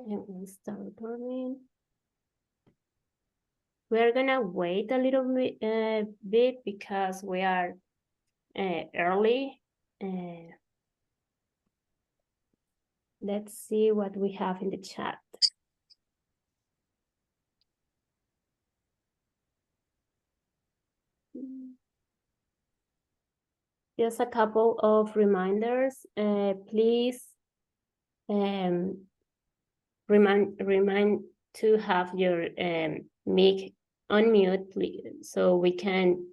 And we'll start recording. We're gonna wait a little bit because we are early. Let's see what we have in the chat. Just a couple of reminders. Please remind to have your mic unmute, please, so we can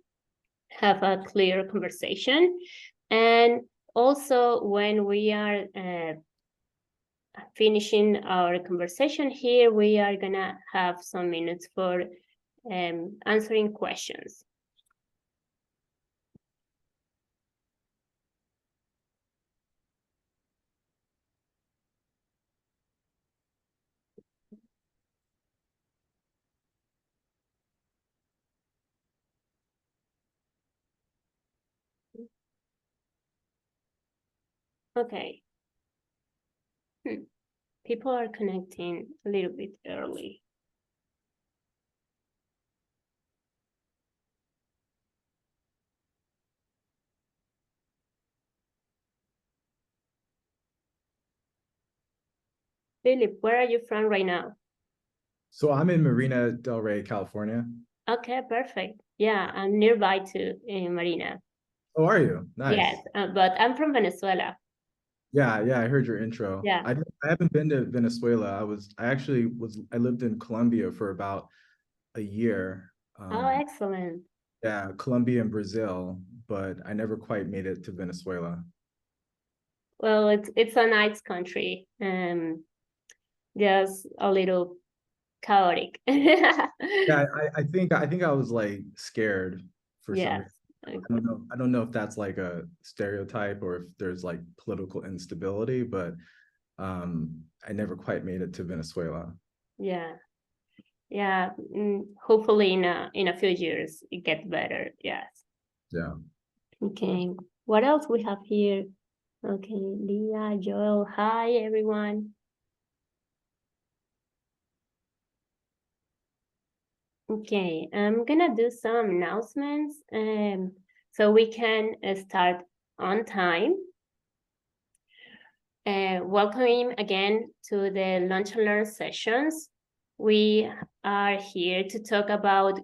have a clear conversation. And also, when we are finishing our conversation here, we are gonna have some minutes for answering questions. Okay. People are connecting a little bit early. Philip, where are you from right now? So I'm in Marina del Rey, California. Okay, perfect. Yeah, I'm nearby to Marina. Oh, are you? Nice. Yes, but I'm from Venezuela. Yeah, I heard your intro. Yeah. I haven't been to Venezuela. I lived in Colombia for about a year. Oh, excellent. Yeah, Colombia and Brazil, but I never quite made it to Venezuela. Well, it's a nice country. Just a little chaotic. Yeah, I think I was like scared for some reason. I don't know if that's like a stereotype or if there's like political instability, but I never quite made it to Venezuela. Yeah. Hopefully in a few years it gets better. Yes. Yeah. Okay. What else we have here? Okay, Leah, Joel, hi everyone. Okay, I'm gonna do some announcements so we can start on time. Welcome again to the Lunch and Learn sessions. We are here to talk about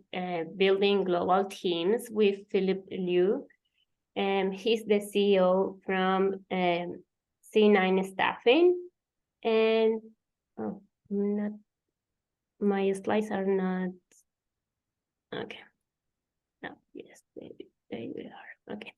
building global teams with Phillip Lew. He's the CEO from C9Staffing. And my slides are not, okay. No, yes, there we are, okay.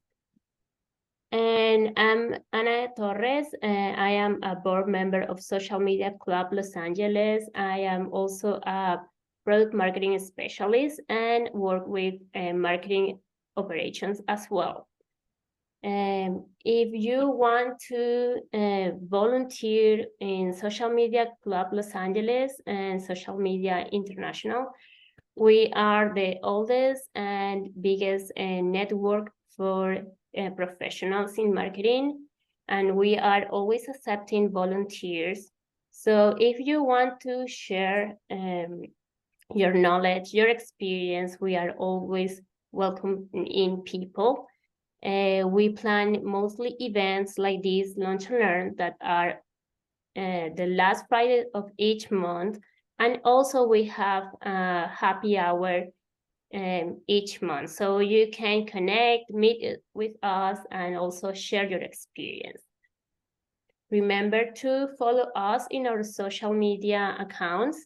And I'm Ana Torres. I am a board member of Social Media Club Los Angeles. I am also a product marketing specialist and work with marketing operations as well. If you want to volunteer in Social Media Club Los Angeles and Social Media International, we are the oldest and biggest network for professionals in marketing, and we are always accepting volunteers. So if you want to share your knowledge, your experience, we are always welcoming people. We plan mostly events like this Lunch and Learn that are the last Friday of each month. And also we have a happy hour each month. So you can connect, meet with us, and also share your experience. Remember to follow us in our social media accounts.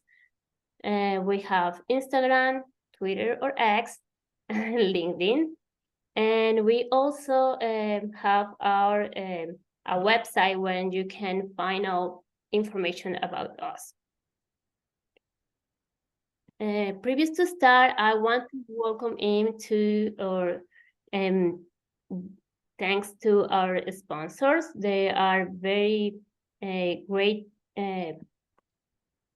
We have Instagram, Twitter or X, LinkedIn. And we also have our a website where you can find out information about us. Previous to start, I want to welcome in to our thanks to our sponsors. They are very great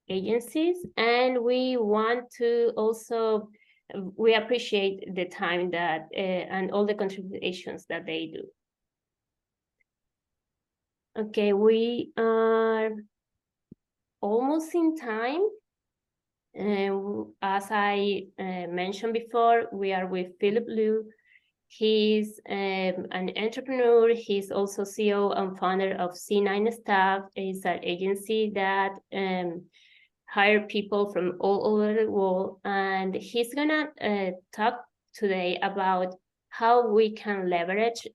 agencies, and we want to also we appreciate the time that and all the contributions that they do. Okay, we are almost in time. As I mentioned before, we are with Phillip Lew. He's an entrepreneur. He's also CEO and founder of C9Staff. It's an agency that hire people from all over the world. And he's gonna talk today about how we can leverage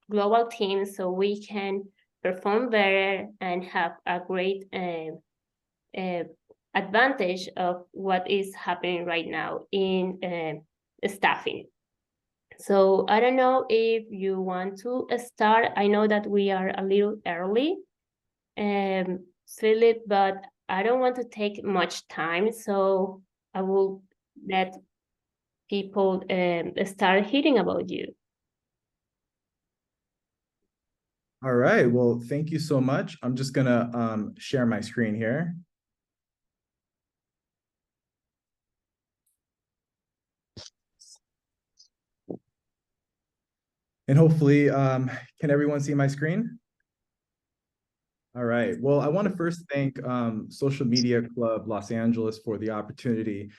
global teams so we can perform better and have a great advantage of what is happening right now in staffing. So I don't know if you want to start. I know that we are a little early, Philip, but I don't want to take much time, so I will let people start hearing about you. All right, well, thank you so much. I'm just gonna share my screen here. And hopefully, can everyone see my screen? All right, well, I want to first thank Social Media Club Los Angeles for the opportunity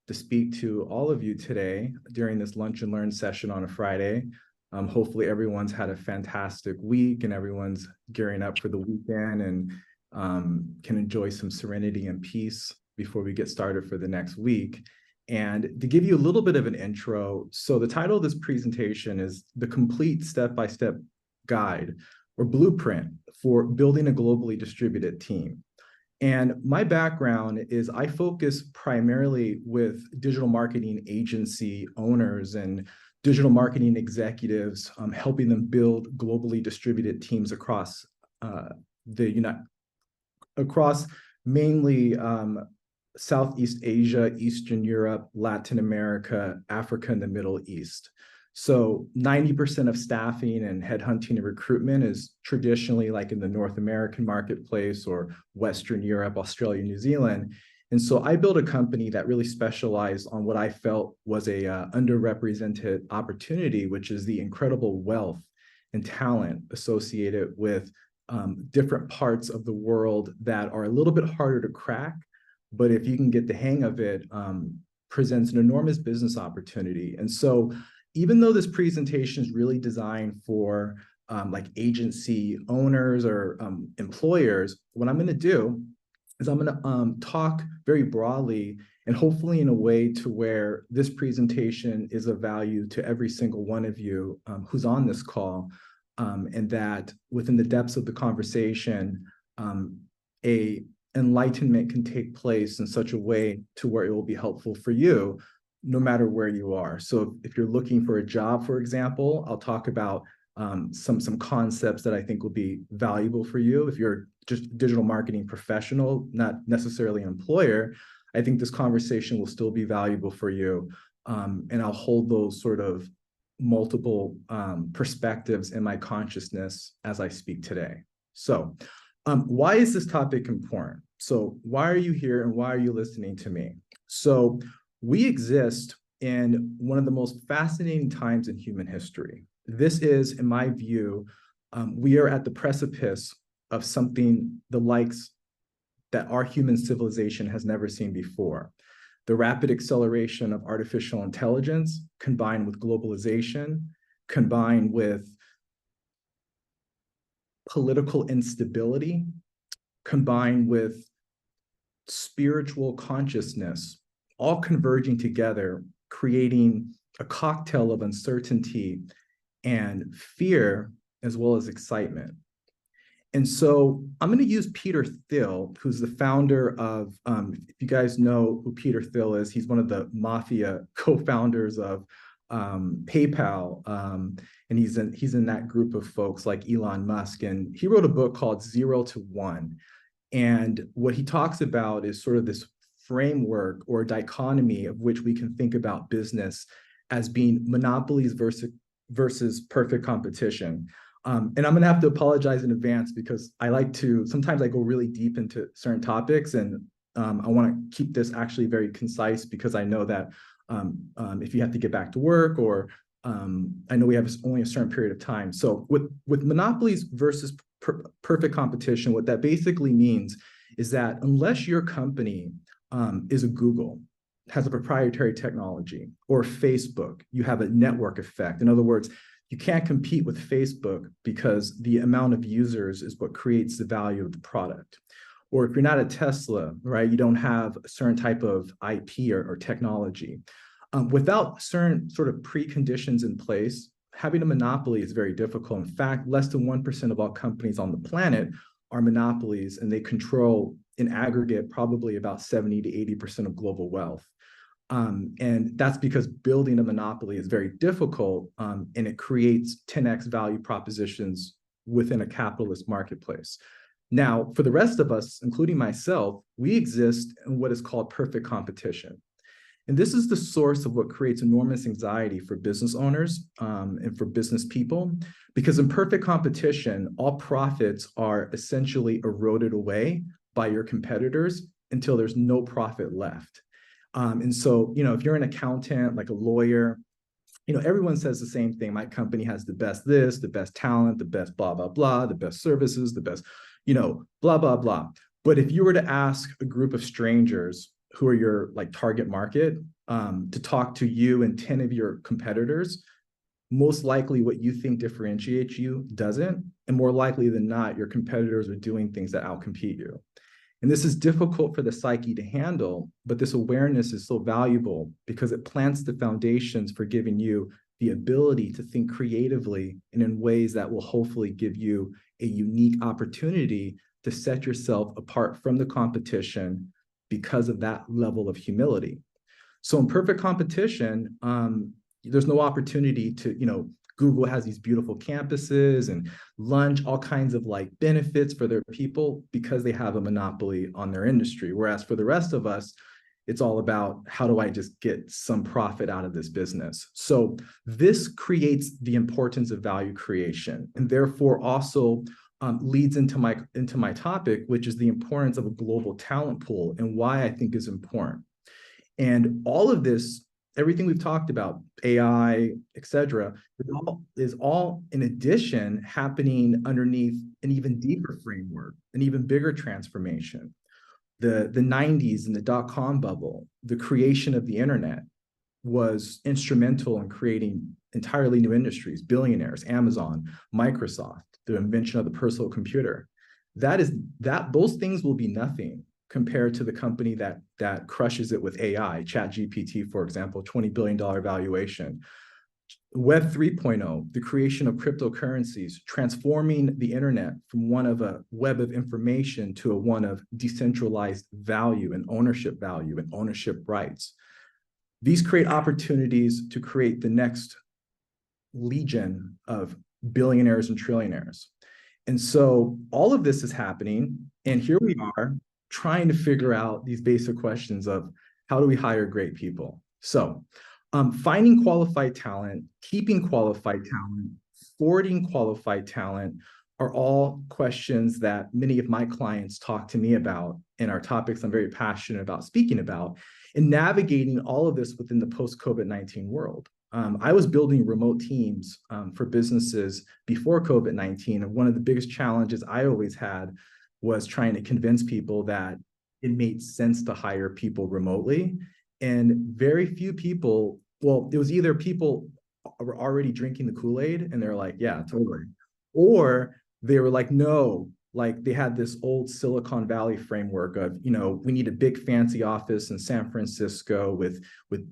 to speak to all of you today during this Lunch and Learn session on a Friday. Hopefully everyone's had a fantastic week and everyone's gearing up for the weekend and can enjoy some serenity and peace before we get started for the next week. And to give you a little bit of an intro, so the title of this presentation is The Complete Step-by-Step Guide or Blueprint for Building a Globally Distributed Team. And my background is I focus primarily with digital marketing agency owners and digital marketing executives, helping them build globally distributed teams across across mainly Southeast Asia, Eastern Europe, Latin America, Africa, and the Middle East. So 90% of staffing and headhunting and recruitment is traditionally like in the North American marketplace or Western Europe, Australia, New Zealand. And so I built a company that really specialized on what I felt was a underrepresented opportunity, which is the incredible wealth and talent associated with different parts of the world that are a little bit harder to crack, but if you can get the hang of it, presents an enormous business opportunity. And so even though this presentation is really designed for like agency owners or employers, what I'm going to do is I'm going to talk very broadly and hopefully in a way to where this presentation is of value to every single one of you who's on this call, and that within the depths of the conversation, a enlightenment can take place in such a way to where it will be helpful for you no matter where you are. So if you're looking for a job, for example, I'll talk about some concepts that I think will be valuable for you. If you're just a digital marketing professional, not necessarily an employer, I think this conversation will still be valuable for you. And I'll hold those sort of multiple perspectives in my consciousness as I speak today. So why is this topic important? So why are you here and why are you listening to me? So we exist in one of the most fascinating times in human history. This is, in my view, we are at the precipice of something the likes that our human civilization has never seen before. The rapid acceleration of artificial intelligence combined with globalization, combined with political instability, combined with spiritual consciousness, all converging together, creating a cocktail of uncertainty and fear, as well as excitement. And so I'm going to use Peter Thiel, who's the founder of, if you guys know who Peter Thiel is, he's one of the mafia co-founders of PayPal. And he's in that group of folks like Elon Musk. And he wrote a book called 0 to 1. And what he talks about is sort of this framework or dichotomy of which we can think about business as being monopolies versus perfect competition. And I'm going to have to apologize in advance because sometimes I go really deep into certain topics, and I want to keep this actually very concise because I know that if you have to get back to work or I know we have only a certain period of time. So with monopolies versus perfect competition, what that basically means is that unless your company is a Google, has a proprietary technology, or Facebook, you have a network effect. In other words, you can't compete with Facebook because the amount of users is what creates the value of the product. Or if you're not a Tesla, right, you don't have a certain type of IP or technology. Without certain sort of preconditions in place, having a monopoly is very difficult. In fact, less than 1% of all companies on the planet are monopolies, and they control in aggregate probably about 70 to 80% of global wealth. And that's because building a monopoly is very difficult, and it creates 10x value propositions within a capitalist marketplace. Now, for the rest of us, including myself, we exist in what is called perfect competition. And this is the source of what creates enormous anxiety for business owners and for business people, because in perfect competition, all profits are essentially eroded away by your competitors until there's no profit left. And so, if you're an accountant, like a lawyer, everyone says the same thing. My company has the best this, the best talent, the best blah, blah, blah, the best services, the best, blah, blah, blah. But if you were to ask a group of strangers who are your target market to talk to you and 10 of your competitors, most likely what you think differentiates you doesn't. And more likely than not, your competitors are doing things that outcompete you. And this is difficult for the psyche to handle, but this awareness is so valuable because it plants the foundations for giving you the ability to think creatively and in ways that will hopefully give you a unique opportunity to set yourself apart from the competition because of that level of humility. So in perfect competition, there's no opportunity to, Google has these beautiful campuses and lunch, all kinds of benefits for their people because they have a monopoly on their industry. Whereas for the rest of us, it's all about how do I just get some profit out of this business? So this creates the importance of value creation, and therefore also leads into my topic, which is the importance of a global talent pool and why I think is important. And all of this, everything we've talked about, AI, et cetera, is all in addition happening underneath an even deeper framework, an even bigger transformation. The 90s and the dot-com bubble, the creation of the internet was instrumental in creating entirely new industries, billionaires, Amazon, Microsoft, the invention of the personal computer. Those things will be nothing compared to the company that crushes it with AI, ChatGPT, for example, $20 billion valuation. Web 3.0, the creation of cryptocurrencies, transforming the internet from one of a web of information to a one of decentralized value and ownership rights. These create opportunities to create the next legion of billionaires and trillionaires. And so all of this is happening, and here we are trying to figure out these basic questions of how do we hire great people? So finding qualified talent, keeping qualified talent, forwarding qualified talent are all questions that many of my clients talk to me about and are topics I'm very passionate about speaking about and navigating all of this within the post-COVID-19 world. I was building remote teams for businesses before COVID-19, and one of the biggest challenges I always had was trying to convince people that it made sense to hire people remotely. And very few people, well, it was either people were already drinking the Kool-Aid and they're like, yeah, totally. Or they were like, no, they had this old Silicon Valley framework of, we need a big fancy office in San Francisco with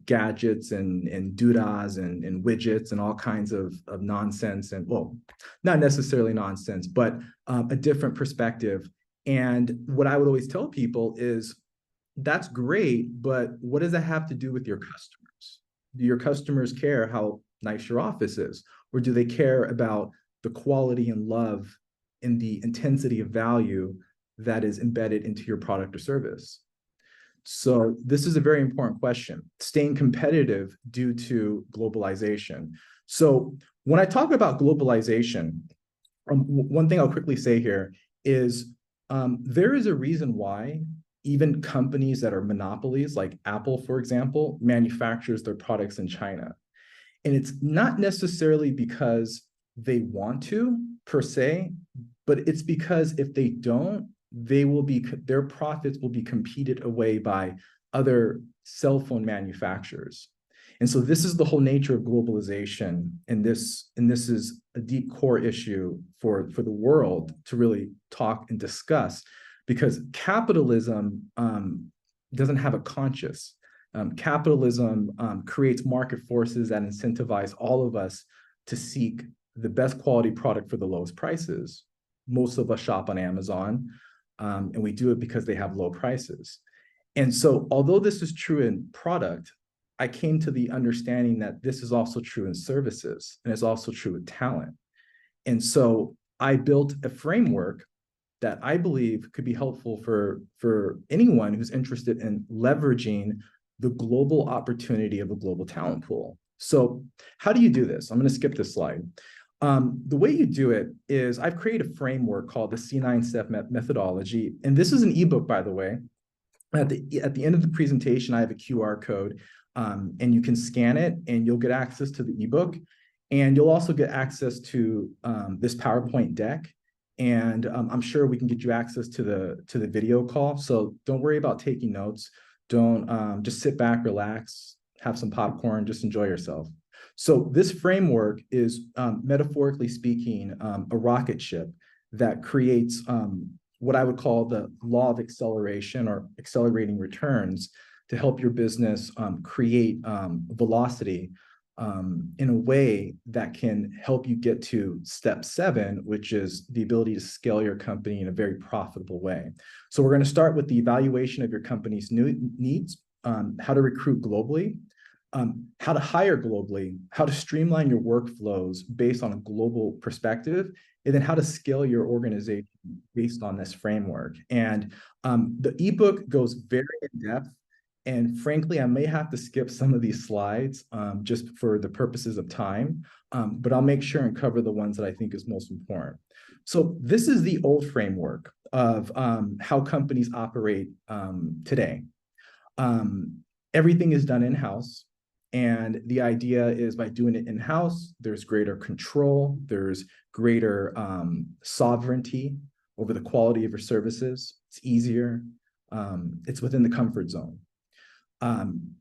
gadgets and doodahs and widgets and all kinds of nonsense. And well, not necessarily nonsense, but a different perspective. And what I would always tell people is that's great, but what does that have to do with your customers? Do your customers care how nice your office is? Or do they care about the quality and love and the intensity of value that is embedded into your product or service? So this is a very important question, staying competitive due to globalization. So when I talk about globalization, one thing I'll quickly say here is there is a reason why even companies that are monopolies, like Apple, for example, manufactures their products in China. And it's not necessarily because they want to, per se, but it's because if they don't, their profits will be competed away by other cell phone manufacturers. And so this is the whole nature of globalization. And this is a deep core issue for the world to really talk and discuss, because capitalism doesn't have a conscience. Capitalism creates market forces that incentivize all of us to seek the best quality product for the lowest prices. Most of us shop on Amazon, and we do it because they have low prices. And so, although this is true in product, I came to the understanding that this is also true in services, and it's also true with talent. And so I built a framework that I believe could be helpful for anyone who's interested in leveraging the global opportunity of a global talent pool. So how do you do this? I'm going to skip this slide. The way you do it is I've created a framework called the C9Staff methodology. And this is an ebook, by the way. At the end of the presentation, I have a QR code, and you can scan it and you'll get access to the ebook. And you'll also get access to this PowerPoint deck. And I'm sure we can get you access to the video call. So don't worry about taking notes. Don't just sit back, relax, have some popcorn, just enjoy yourself. So this framework is, metaphorically speaking, a rocket ship that creates what I would call the law of acceleration or accelerating returns to help your business create velocity in a way that can help you get to step 7, which is the ability to scale your company in a very profitable way. So we're going to start with the evaluation of your company's needs, how to recruit globally, how to hire globally, how to streamline your workflows based on a global perspective, and then how to scale your organization based on this framework. And the ebook goes very in depth. And frankly, I may have to skip some of these slides just for the purposes of time, but I'll make sure and cover the ones that I think is most important. So this is the old framework of how companies operate today. Everything is done in-house. And the idea is by doing it in-house, there's greater control, there's greater sovereignty over the quality of your services. It's easier. It's within the comfort zone.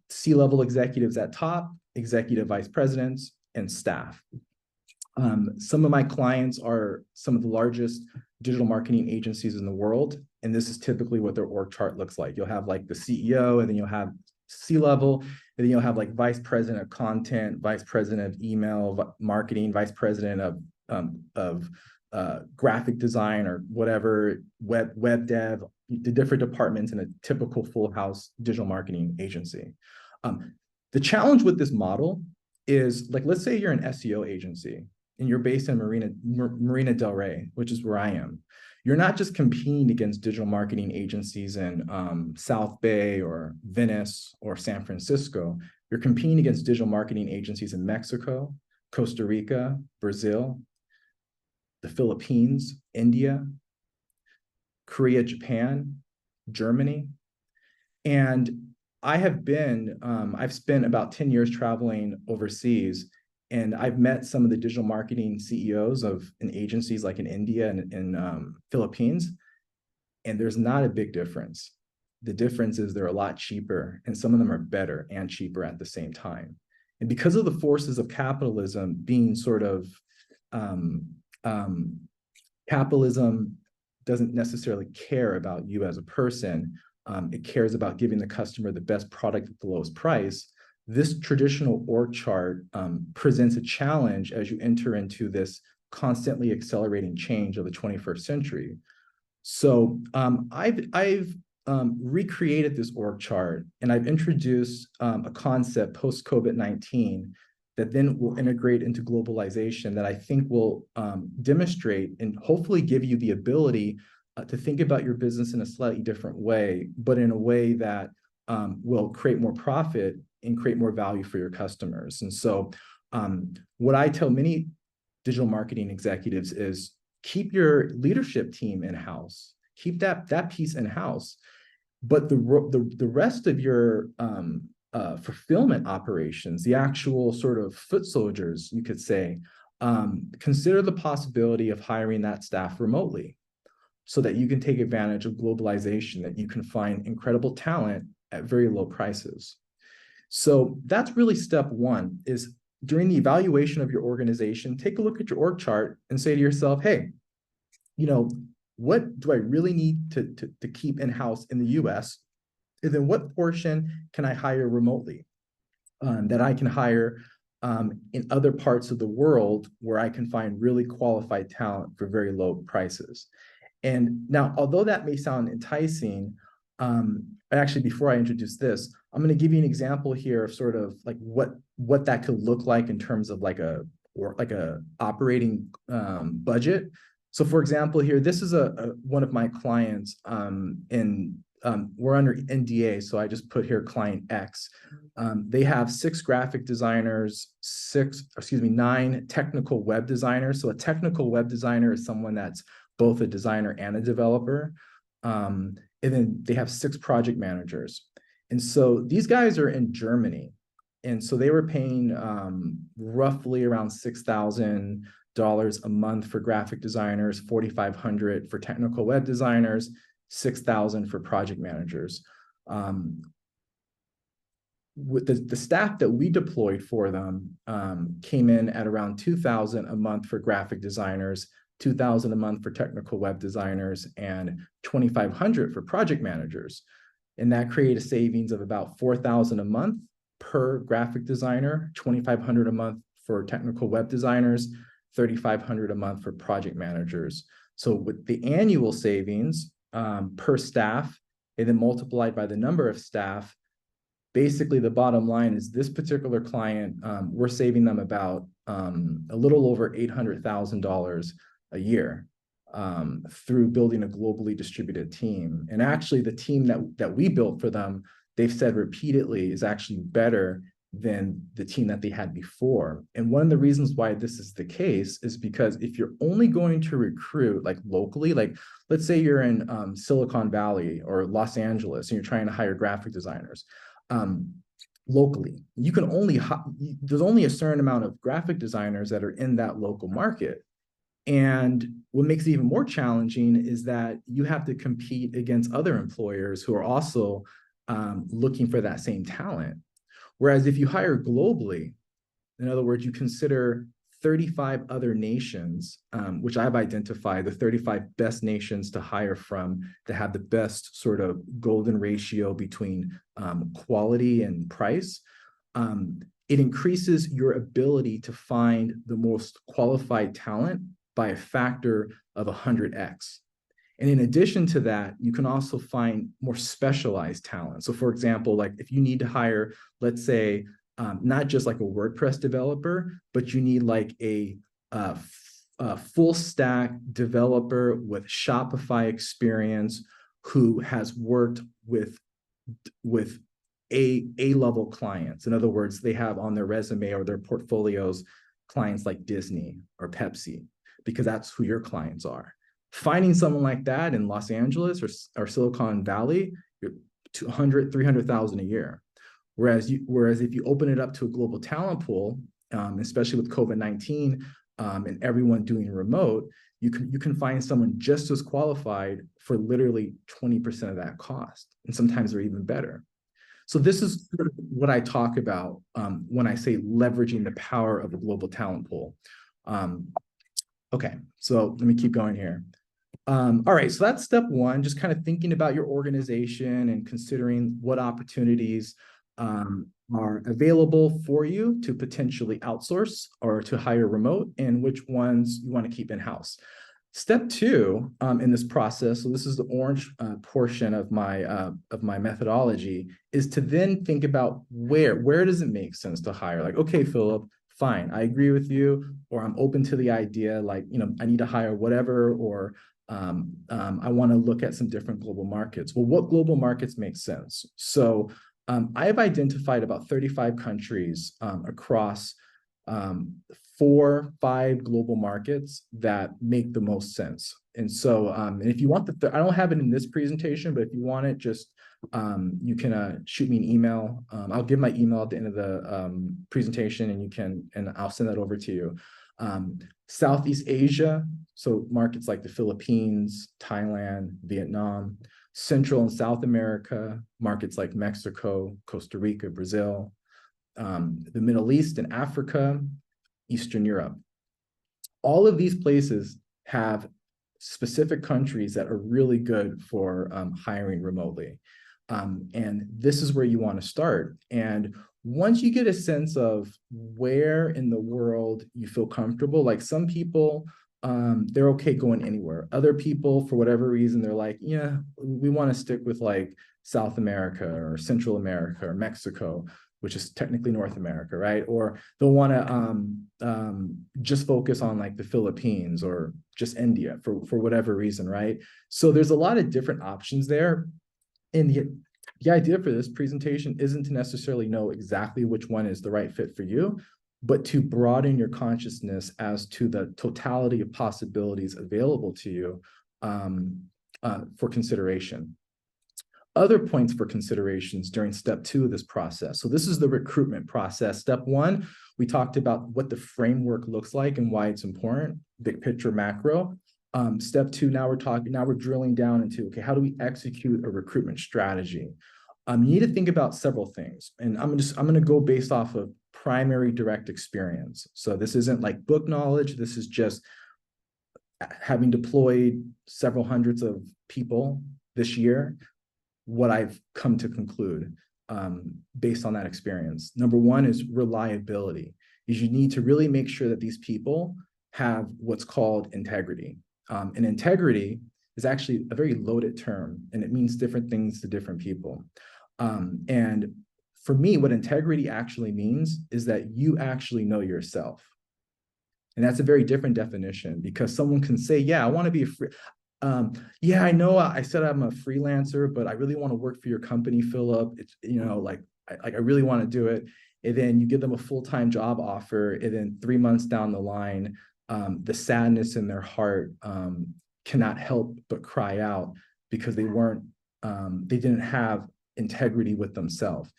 C-level executives at top, executive vice presidents, and staff. Some of my clients are some of the largest digital marketing agencies in the world, and this is typically what their org chart looks like. You'll have like the CEO, and then you'll have C-level, and then you'll have like vice president of content, vice president of email marketing, vice president of graphic design or whatever, web dev, the different departments in a typical full house digital marketing agency. The challenge with this model is, like, let's say you're an SEO agency and you're based in Marina Del Rey, which is where I am. You're not just competing against digital marketing agencies in South Bay or Venice or San Francisco. You're competing against digital marketing agencies in Mexico, Costa Rica, Brazil, the Philippines, India, Korea, Japan, Germany. And I've spent about 10 years traveling overseas, and I've met some of the digital marketing CEOs in agencies like in India and in Philippines, and there's not a big difference. The difference is they're a lot cheaper, and some of them are better and cheaper at the same time. And because of the forces of capitalism being sort of, capitalism doesn't necessarily care about you as a person. It cares about giving the customer the best product at the lowest price. This traditional org chart presents a challenge as you enter into this constantly accelerating change of the 21st century. So I've recreated this org chart, and I've introduced a concept post-COVID-19 that then will integrate into globalization that I think will demonstrate and hopefully give you the ability to think about your business in a slightly different way, but in a way that will create more profit and create more value for your customers. And so what I tell many digital marketing executives is keep your leadership team in-house, keep that piece in-house, but the rest of your fulfillment operations, the actual sort of foot soldiers, you could say, consider the possibility of hiring that staff remotely. so that you can take advantage of globalization, that you can find incredible talent at very low prices. So that's really step one, is during the evaluation of your organization, take a look at your org chart and say to yourself, hey, what do I really need to keep in-house in the US? And then what portion can I hire remotely that I can hire in other parts of the world where I can find really qualified talent for very low prices? And now, although that may sound enticing, actually, before I introduce this, I'm going to give you an example here of sort of like what that could look like in terms of like a operating budget. So, for example, here, this is one of my clients, we're under NDA, so I just put here client X. They have 6 graphic designers, 9 technical web designers. So a technical web designer is someone that's both a designer and a developer. And then they have 6 project managers. And so these guys are in Germany. And so they were paying roughly around $6,000 a month for graphic designers, $4,500 for technical web designers, $6,000 for project managers. With the staff that we deployed for them came in at around $2,000 a month for graphic designers, $2,000 a month for technical web designers, and $2,500 for project managers. And that created a savings of about $4,000 a month per graphic designer, $2,500 a month for technical web designers, $3,500 a month for project managers. So with the annual savings per staff, and then multiplied by the number of staff, basically the bottom line is this particular client, we're saving them about a little over $800,000 a year through building a globally distributed team. And actually the team that we built for them, they've said repeatedly, is actually better than the team that they had before. And one of the reasons why this is the case is because if you're only going to recruit like locally, like let's say you're in Silicon Valley or Los Angeles and you're trying to hire graphic designers, locally, you can only, there's only a certain amount of graphic designers that are in that local market. And what makes it even more challenging is that you have to compete against other employers who are also looking for that same talent. Whereas if you hire globally, in other words, you consider 35 other nations, which I've identified, the 35 best nations to hire from that have the best sort of golden ratio between quality and price. It increases your ability to find the most qualified talent by a factor of 100x. And in addition to that, you can also find more specialized talent. So for example, like if you need to hire, let's say, not just like a WordPress developer, but you need like a full stack developer with Shopify experience who has worked with A-level clients. In other words, they have on their resume or their portfolios clients like Disney or Pepsi, because that's who your clients are. Finding someone like that in Los Angeles or Silicon Valley, you're $200,000, $300,000 a year. Whereas if you open it up to a global talent pool, especially with COVID-19 and everyone doing remote, you can find someone just as qualified for literally 20% of that cost, and sometimes they're even better. So this is what I talk about when I say leveraging the power of a global talent pool. Okay, so let me keep going here. All right, so that's step one, just kind of thinking about your organization and considering what opportunities are available for you to potentially outsource or to hire remote, and which ones you want to keep in-house. Step two in this process, so this is the orange portion of my methodology, is to then think about where does it make sense to hire? Like, okay, Philip, fine, I agree with you, or I'm open to the idea, like, I need to hire whatever, or I want to look at some different global markets. Well, what global markets make sense? So I have identified about 35 countries across 4-5 global markets that make the most sense. And so, and if you want I don't have it in this presentation, but if you want it, just you can shoot me an email. I'll give my email at the end of the presentation, and I'll send that over to you. Southeast Asia, so markets like the Philippines, Thailand, Vietnam. Central and South America, markets like Mexico, Costa Rica, Brazil. The Middle East and Africa, Eastern Europe. All of these places have specific countries that are really good for hiring remotely. And this is where you want to start. And once you get a sense of where in the world you feel comfortable, like some people, they're okay going anywhere. Other people, for whatever reason, they're like, yeah, we want to stick with like South America or Central America or Mexico, which is technically North America, right? Or they'll want to just focus on like the Philippines or just India for whatever reason, right? So there's a lot of different options there. And the idea for this presentation isn't to necessarily know exactly which one is the right fit for you, but to broaden your consciousness as to the totality of possibilities available to you for consideration. Other points for considerations during step 2 of this process. So this is the recruitment process. Step 1, we talked about what the framework looks like and why it's important, big picture, macro. Step 2, now we're drilling down into, okay, how do we execute a recruitment strategy? You need to think about several things. And I'm going to go based off of primary direct experience. So this isn't like book knowledge. This is just having deployed several hundreds of people this year, what I've come to conclude based on that experience. Number 1 is reliability. Is you need to really make sure that these people have what's called integrity. And integrity is actually a very loaded term, and it means different things to different people. And for me, what integrity actually means is that you actually know yourself. And that's a very different definition, because someone can say, yeah, I want to be a free, yeah, I know I said I'm a freelancer, but I really want to work for your company, Philip. It's, you know, like I really want to do it. And then you give them a full-time job offer, and then 3 months down the line, the sadness in their heart cannot help but cry out, because they didn't have integrity with themselves.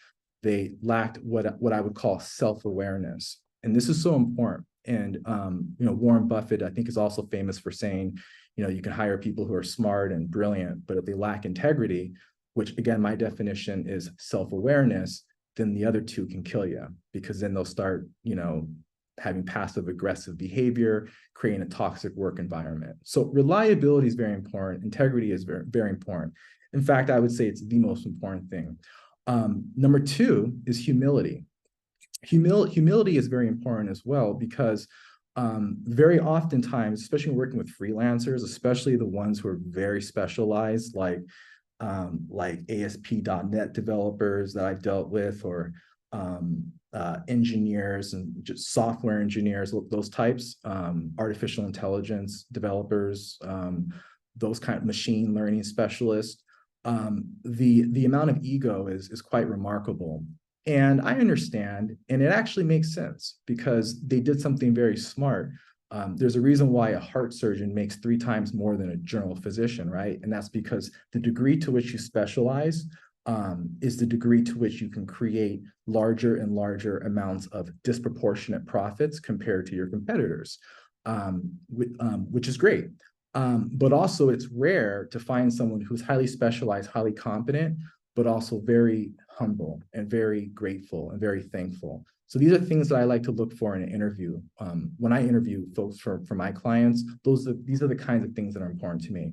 They lacked what I would call self-awareness. And this is so important. And you know, Warren Buffett, I think, is also famous for saying, you know, you can hire people who are smart and brilliant, but if they lack integrity, which again, my definition is self-awareness, then the other two can kill you, because then they'll start, you know, having passive aggressive behavior, creating a toxic work environment. So reliability is very important. Integrity is very, very important. In fact, I would say it's the most important thing. Number 2 is humility. Humility is very important as well, because very oftentimes, especially working with freelancers, especially the ones who are very specialized, like ASP.NET developers that I've dealt with, or engineers and just software engineers, those types, artificial intelligence developers, those kind of machine learning specialists. The amount of ego is quite remarkable. And I understand, and it actually makes sense, because they did something very smart. There's a reason why a heart surgeon makes 3 times more than a general physician, right? And that's because the degree to which you specialize is the degree to which you can create larger and larger amounts of disproportionate profits compared to your competitors, which is great. But also, it's rare to find someone who's highly specialized, highly competent, but also very humble and very grateful and very thankful. So these are things that I like to look for in an interview. When I interview folks for my clients, these are the kinds of things that are important to me.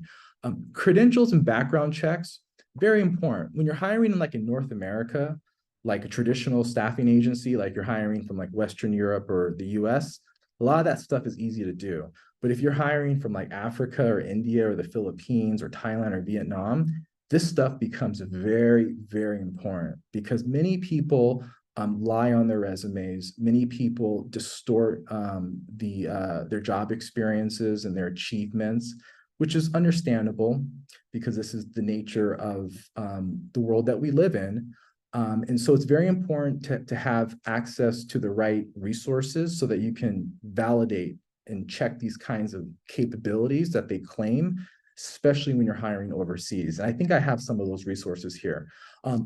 Credentials and background checks, very important. When you're hiring in like in North America, like a traditional staffing agency, like you're hiring from like Western Europe or the US, a lot of that stuff is easy to do. But if you're hiring from like Africa or India or the Philippines or Thailand or Vietnam, this stuff becomes very, very important, because many people lie on their resumes. Many people distort their job experiences and their achievements, which is understandable, because this is the nature of the world that we live in. And so it's very important to have access to the right resources so that you can validate and check these kinds of capabilities that they claim, especially when you're hiring overseas. And I think I have some of those resources here.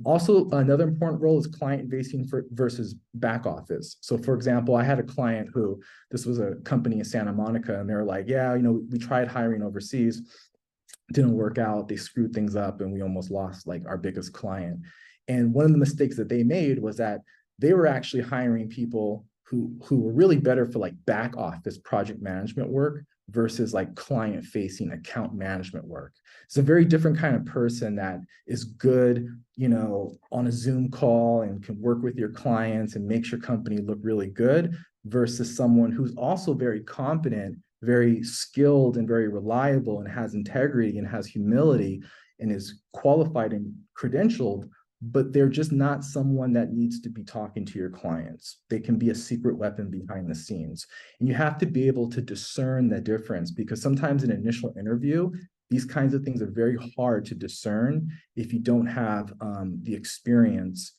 Also, another important role is client-facing versus back office. So for example, I had a client who, this was a company in Santa Monica, and they were like, yeah, you know, we tried hiring overseas, didn't work out, they screwed things up, and we almost lost like our biggest client. And one of the mistakes that they made was that they were actually hiring people who were really better for like back office project management work versus like client facing account management work. It's a very different kind of person that is good, you know, on a Zoom call and can work with your clients and makes your company look really good versus someone who's also very competent, very skilled and very reliable and has integrity and has humility and is qualified and credentialed, but they're just not someone that needs to be talking to your clients. They can be a secret weapon behind the scenes. And you have to be able to discern the difference, because sometimes in an initial interview, these kinds of things are very hard to discern if you don't have the experience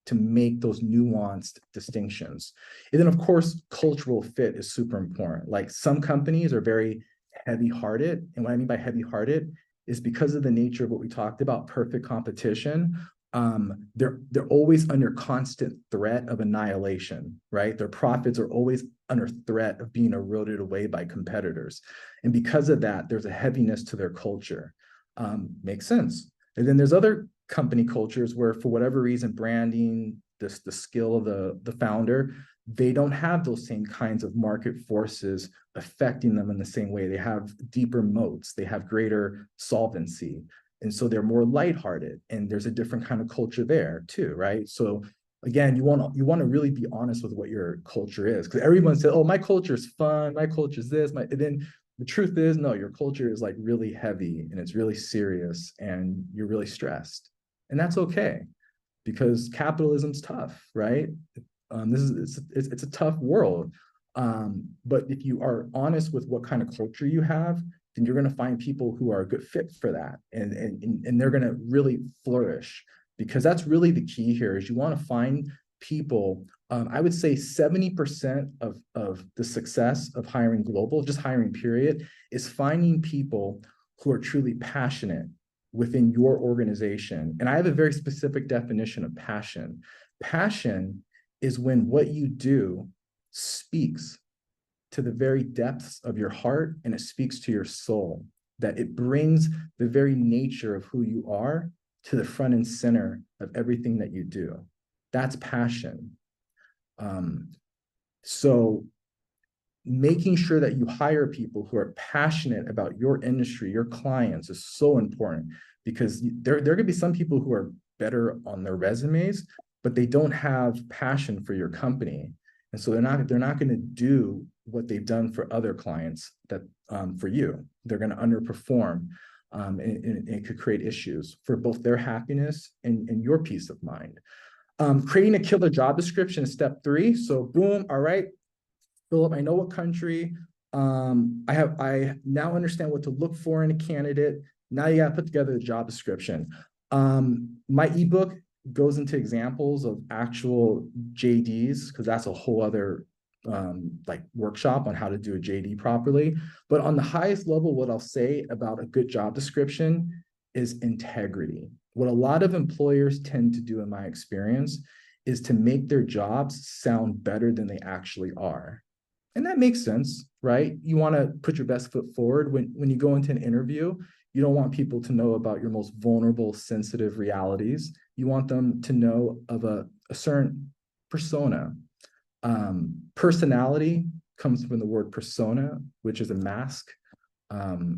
to make those nuanced distinctions. And then of course, cultural fit is super important. Like some companies are very heavy-hearted. And what I mean by heavy-hearted is because of the nature of what we talked about, perfect competition, they're always under constant threat of annihilation, right? Their profits are always under threat of being eroded away by competitors. And because of that, there's a heaviness to their culture. Makes sense. And then there's other company cultures where for whatever reason, branding, the skill of the founder, they don't have those same kinds of market forces affecting them in the same way. They have deeper moats, they have greater solvency. And so they're more lighthearted, and there's a different kind of culture there too, right? So again, you want to really be honest with what your culture is, because everyone says, oh, my culture is fun, my culture is this, and then the truth is, no, your culture is like really heavy and it's really serious and you're really stressed. And that's okay, because capitalism's tough, right? It's a tough world. But if you are honest with what kind of culture you have, then you're going to find people who are a good fit for that, and they're going to really flourish, because that's really the key here. Is you want to find people. I would say 70% of the success of hiring global, just hiring period, is finding people who are truly passionate within your organization. And I have a very specific definition of passion. Passion is when what you do speaks to the very depths of your heart, and it speaks to your soul, that it brings the very nature of who you are to the front and center of everything that you do. That's passion. So making sure that you hire people who are passionate about your industry, your clients, is so important, because there could be some people who are better on their resumes, but they don't have passion for your company. And so they're not going to do what they've done for other clients that for you. They're going to underperform, and it could create issues for both their happiness and your peace of mind. Creating a killer job description is step 3. So boom, all right, Philip, I know what country. I now understand what to look for in a candidate. Now you got to put together the job description. My ebook goes into examples of actual JDs, because that's a whole other like workshop on how to do a JD properly. But on the highest level, what I'll say about a good job description is integrity. What a lot of employers tend to do, in my experience, is to make their jobs sound better than they actually are. And that makes sense, right? You want to put your best foot forward. When you go into an interview, you don't want people to know about your most vulnerable, sensitive realities. You want them to know of a certain persona. Personality comes from the word persona, which is a mask.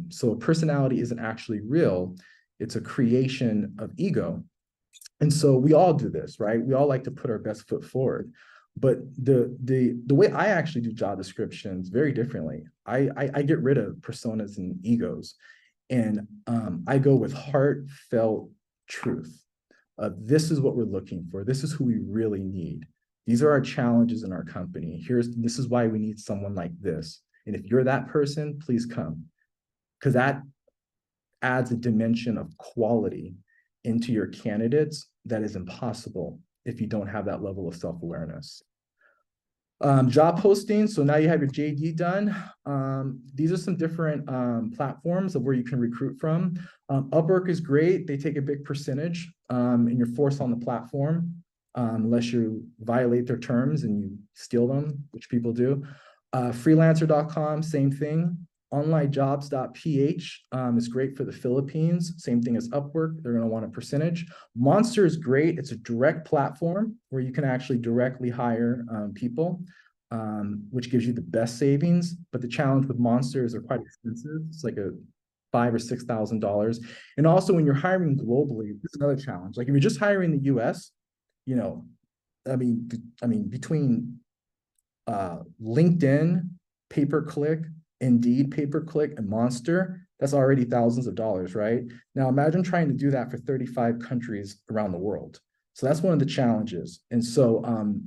So a personality isn't actually real. It's a creation of ego. And so we all do this, right? We all like to put our best foot forward. But the way I actually do job descriptions very differently. I get rid of personas and egos, and I go with heartfelt truth. This is what we're looking for. This is who we really need. These are our challenges in our company. This is why we need someone like this. And if you're that person, please come, because that adds a dimension of quality into your candidates that is impossible if you don't have that level of self-awareness. Job posting. So now you have your JD done. These are some different platforms of where you can recruit from. Upwork is great. They take a big percentage and you're forced on the platform unless you violate their terms and you steal them, which people do. Freelancer.com, same thing. Onlinejobs.ph is great for the Philippines. Same thing as Upwork. They're going to want a percentage. Monster is great. It's a direct platform where you can actually directly hire people, which gives you the best savings. But the challenge with Monster is they're quite expensive. It's like a $5,000 or $6,000. And also when you're hiring globally, it's another challenge. Like if you're just hiring the US, you know, I mean, between LinkedIn, pay-per-click, Indeed, pay-per-click, and Monster, that's already thousands of dollars, right? Now imagine trying to do that for 35 countries around the world. So that's one of the challenges. And so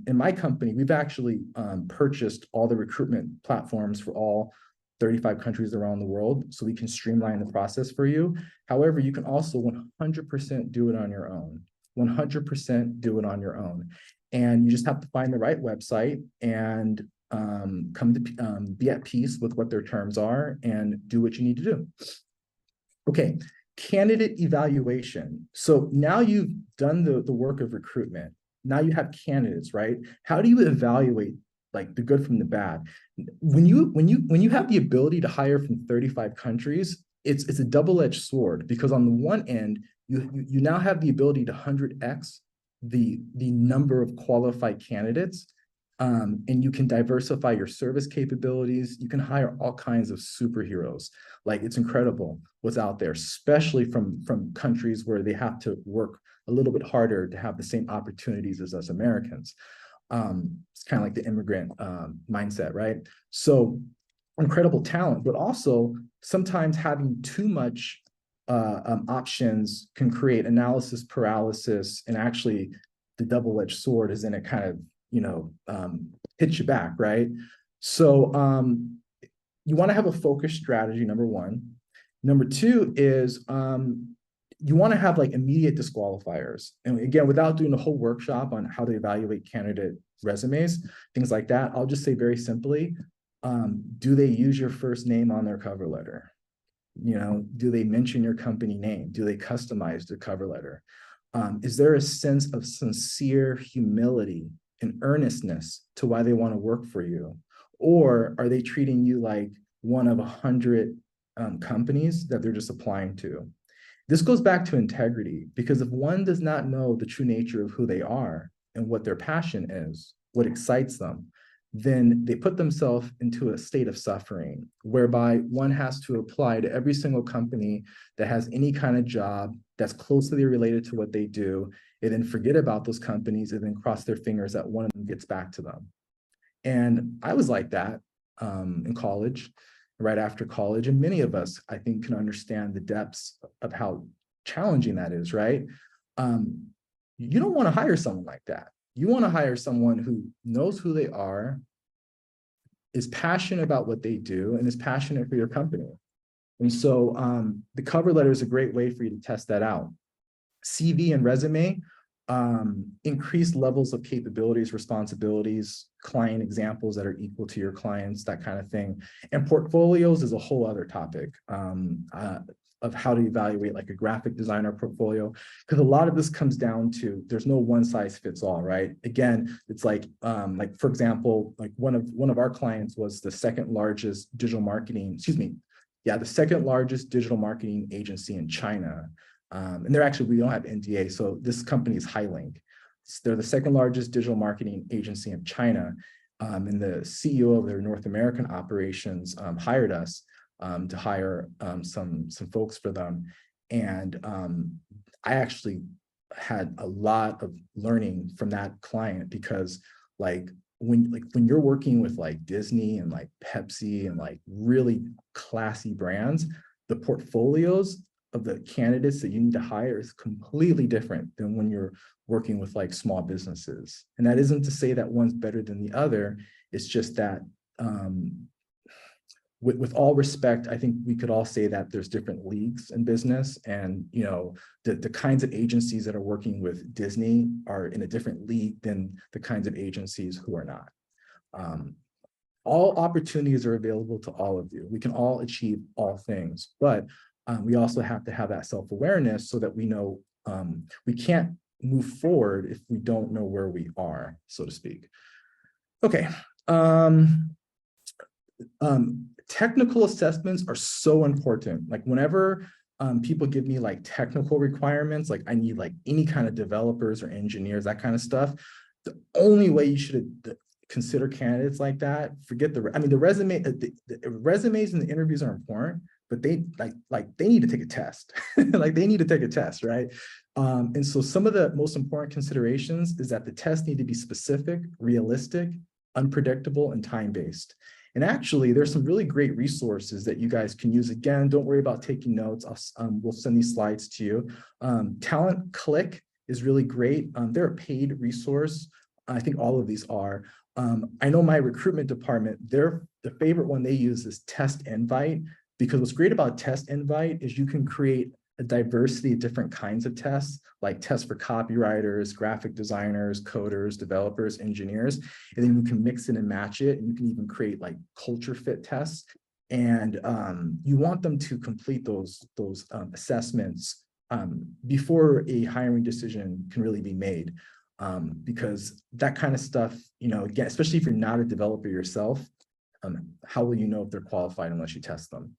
in my company, we've actually purchased all the recruitment platforms for all 35 countries around the world, so we can streamline the process for you. However, you can also 100% do it on your own. 100% do it on your own. And you just have to find the right website and come to be at peace with what their terms are and do what you need to do. Okay, candidate evaluation. So now you've done the work of recruitment. Now you have candidates, right? How do you evaluate like the good from the bad? When you have the ability to hire from 35 countries, it's a double-edged sword, because on the one end, you now have the ability to 100x the number of qualified candidates. And you can diversify your service capabilities. You can hire all kinds of superheroes. Like it's incredible what's out there, especially from countries where they have to work a little bit harder to have the same opportunities as us Americans. It's kind of like the immigrant mindset, right? So incredible talent, but also sometimes having too much options can create analysis paralysis, and actually the double-edged sword is in it kind of, hit you back, right? So you want to have a focused strategy, number one. Number two is you want to have like immediate disqualifiers. And again, without doing a whole workshop on how to evaluate candidate resumes, things like that, I'll just say very simply, do they use your first name on their cover letter? Do they mention your company name? Do they customize the cover letter? Is there a sense of sincere humility and earnestness to why they want to work for you? Or are they treating you like one of 100 companies that they're just applying to? This goes back to integrity, because if one does not know the true nature of who they are and what their passion is, what excites them, then they put themselves into a state of suffering, whereby one has to apply to every single company that has any kind of job that's closely related to what they do, and then forget about those companies and then cross their fingers that one of them gets back to them. And I was like that in college, right after college. And many of us, I think, can understand the depths of how challenging that is, right? You don't want to hire someone like that. You want to hire someone who knows who they are, is passionate about what they do, and is passionate for your company. And so the cover letter is a great way for you to test that out. CV and resume, increased levels of capabilities, responsibilities, client examples that are equal to your clients, that kind of thing. And portfolios is a whole other topic of how to evaluate like a graphic designer portfolio, because a lot of this comes down to there's no one size fits all, right? Again, it's like for example, like one of our clients was the second largest digital marketing, the second largest digital marketing agency in China. And they're actually, we don't have NDA, so this company is Highlink. They're the second largest digital marketing agency in China. And the CEO of their North American operations hired us to hire some folks for them. And I actually had a lot of learning from that client, because when you're working with like Disney and like Pepsi and like really classy brands, the portfolios of the candidates that you need to hire is completely different than when you're working with like small businesses. And that isn't to say that one's better than the other. It's just that with all respect, I think we could all say that there's different leagues in business, and the kinds of agencies that are working with Disney are in a different league than the kinds of agencies who are not. All opportunities are available to all of you. We can all achieve all things, but we also have to have that self-awareness so that we know we can't move forward if we don't know where we are, so to speak. Okay. Technical assessments are so important. Like whenever people give me like technical requirements, like I need like any kind of developers or engineers, that kind of stuff, the only way you should consider candidates like that, forget the, I mean, the resumes and the interviews are important, but they they need to take a test. Like they need to take a test, right? And so some of the most important considerations is that the tests need to be specific, realistic, unpredictable, and time-based. And actually, there's some really great resources that you guys can use. Again, don't worry about taking notes. We'll send these slides to you. Talent Click is really great. They're a paid resource. I think all of these are. I know my recruitment department, the favorite one they use is Test Invite, because what's great about Test Invite is you can create a diversity of different kinds of tests, like tests for copywriters, graphic designers, coders, developers, engineers, and then you can mix it and match it, and you can even create like culture fit tests. And you want them to complete those assessments before a hiring decision can really be made. Because that kind of stuff, you know, again, especially if you're not a developer yourself, how will you know if they're qualified unless you test them?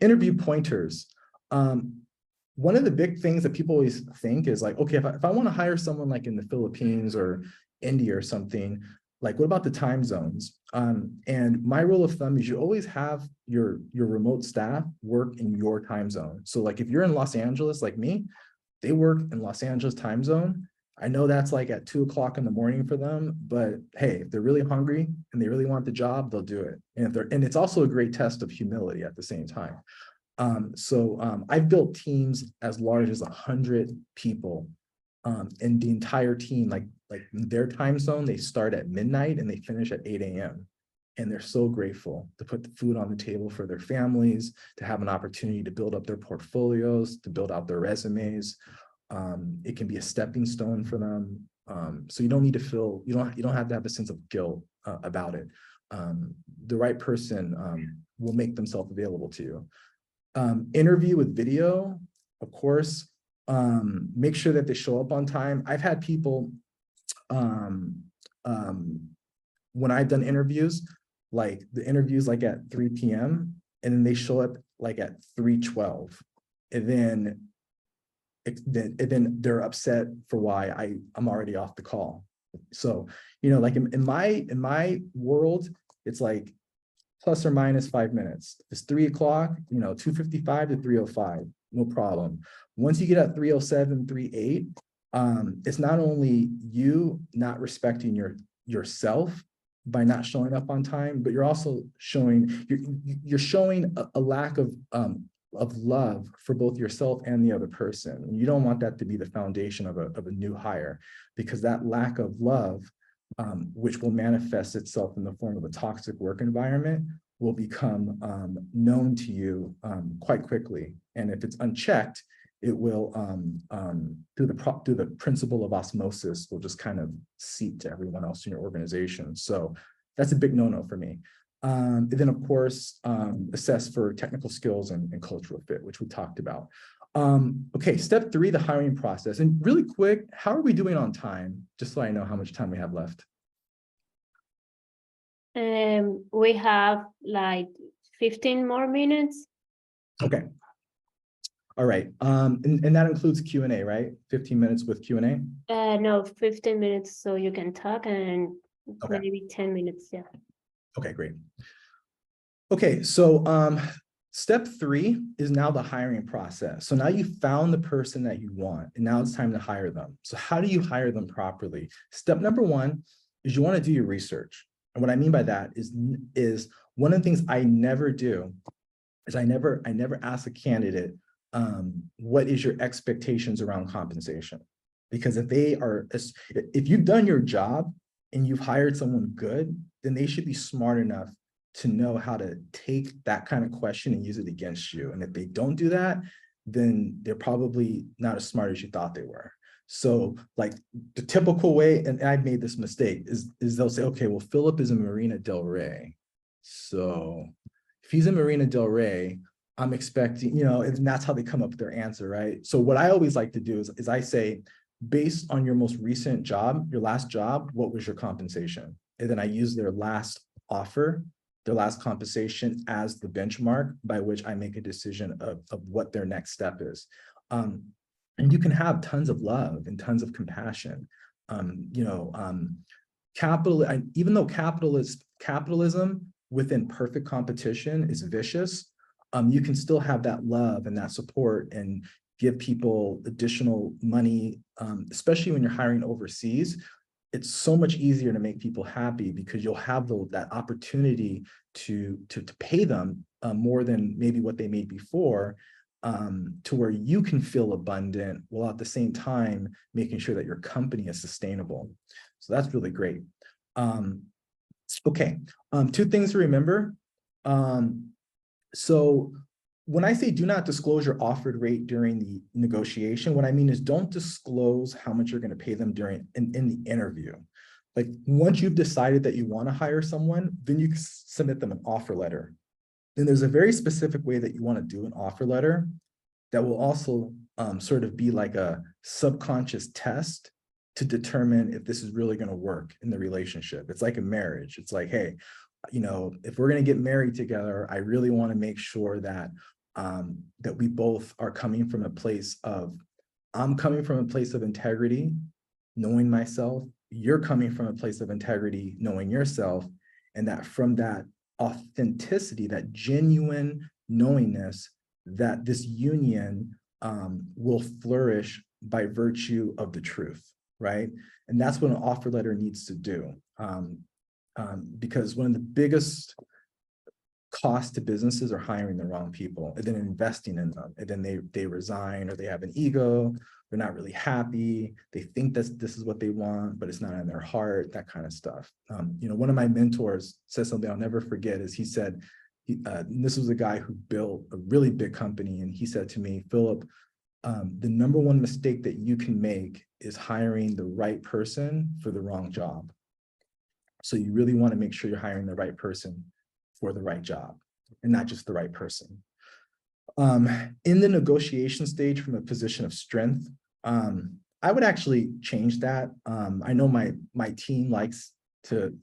Interview pointers. One of the big things that people always think is like, okay, if I want to hire someone like in the Philippines or India or something, like what about the time zones? And my rule of thumb is you always have your remote staff work in your time zone. So like if you're in Los Angeles, like me, they work in Los Angeles time zone. I know that's like at 2 o'clock in the morning for them, but hey, if they're really hungry and they really want the job, they'll do it. And it's also a great test of humility at the same time. I've built teams as large as 100 people, and the entire team, like their time zone, they start at midnight and they finish at 8 a.m. And they're so grateful to put the food on the table for their families, to have an opportunity to build up their portfolios, to build out their resumes. It can be a stepping stone for them. So you don't need to feel, you don't have to have a sense of guilt about it. The right person will make themselves available to you. Interview with video, of course. Make sure that they show up on time. I've had people, when I've done interviews, like the interviews like at 3 p.m. and then they show up like at 3:12, and then they're upset for why I'm already off the call. So, you know, like in my world, it's like plus or minus 5 minutes. If it's 3 o'clock, you know, 2:55 to 3:05, no problem. Once you get at 3:07, 3:08, it's not only you not respecting yourself by not showing up on time, but you're also showing you're showing a lack of love for both yourself and the other person. And you don't want that to be the foundation of a new hire, because that lack of love, which will manifest itself in the form of a toxic work environment, will become known to you quite quickly. And if it's unchecked, it will, through the principle of osmosis, will just kind of seep to everyone else in your organization. So that's a big no-no for me. And then, of course, assess for technical skills and cultural fit, which we talked about. Okay, step 3, the hiring process. And really quick, how are we doing on time? Just so I know how much time we have left. We have like 15 more minutes. Okay. All right. And that includes Q&A, right? 15 minutes with Q&A? No, 15 minutes so you can talk, and okay, maybe 10 minutes, yeah. Okay, great. Okay, so step 3 is now the hiring process. So now you found the person that you want, and now it's time to hire them. So how do you hire them properly? Step number 1 is you want to do your research. And what I mean by that is one of the things I never do is I never ask a candidate, what is your expectations around compensation? Because if you've done your job and you've hired someone good, then they should be smart enough to know how to take that kind of question and use it against you. And if they don't do that, then they're probably not as smart as you thought they were. So like the typical way, and I've made this mistake, is they'll say, okay, well, Philip is in Marina Del Rey. So if he's in Marina Del Rey, I'm expecting, and that's how they come up with their answer, right? So what I always like to do is I say, based on your most recent job, your last job, what was your compensation? And then I use their last offer, their last compensation as the benchmark by which I make a decision of what their next step is. And you can have tons of love and tons of compassion. Even though capitalism within perfect competition is vicious, you can still have that love and that support and give people additional money, especially when you're hiring overseas. It's so much easier to make people happy because you'll have that opportunity to pay them more than maybe what they made before, to where you can feel abundant while at the same time making sure that your company is sustainable. So that's really great. Okay, two things to remember. So when I say do not disclose your offered rate during the negotiation, what I mean is don't disclose how much you're going to pay them in the interview. Like once you've decided that you want to hire someone, then you can submit them an offer letter. Then there's a very specific way that you want to do an offer letter that will also sort of be like a subconscious test to determine if this is really going to work in the relationship. It's like a marriage. It's like, hey, if we're going to get married together, I really want to make sure that that we both are coming from a place of, I'm coming from a place of integrity, knowing myself, you're coming from a place of integrity, knowing yourself, and that from that authenticity, that genuine knowingness, that this union will flourish by virtue of the truth, right? And that's what an offer letter needs to do. Because one of the biggest costs to businesses are hiring the wrong people and then investing in them, and then they resign, or they have an ego, they're not really happy, they think that this is what they want, but it's not in their heart, that kind of stuff. One of my mentors said something I'll never forget, is he said, this was a guy who built a really big company, and he said to me, Philip, the number one mistake that you can make is hiring the right person for the wrong job. So you really want to make sure you're hiring the right person for the right job, and not just the right person. In the negotiation stage from a position of strength, I would actually change that. I know my team likes to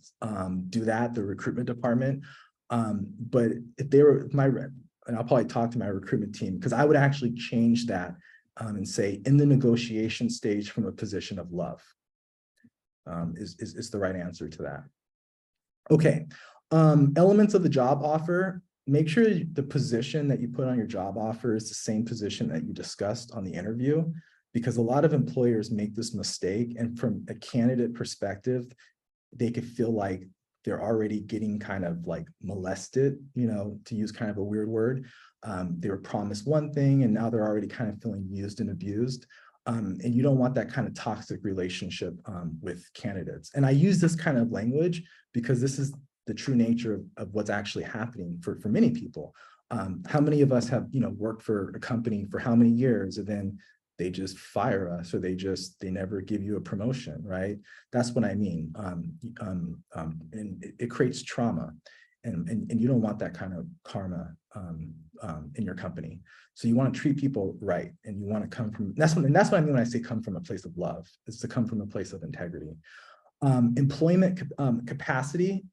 do that, the recruitment department. But if they were and I'll probably talk to my recruitment team, because I would actually change that and say, in the negotiation stage from a position of love, is the right answer to that. Okay, elements of the job offer. Make sure the position that you put on your job offer is the same position that you discussed on the interview, because a lot of employers make this mistake, and from a candidate perspective, they could feel like they're already getting kind of like molested, to use kind of a weird word. They were promised one thing and now they're already kind of feeling used and abused. And you don't want that kind of toxic relationship with candidates. And I use this kind of language because this is the true nature of what's actually happening for many people. How many of us have, worked for a company for how many years, and then they just fire us, or they never give you a promotion, right? That's what I mean. And it creates trauma, and you don't want that kind of karma in your company. So you want to treat people right, and you want to come from, that's what I mean when I say come from a place of love, is to come from a place of integrity. Employment capacity,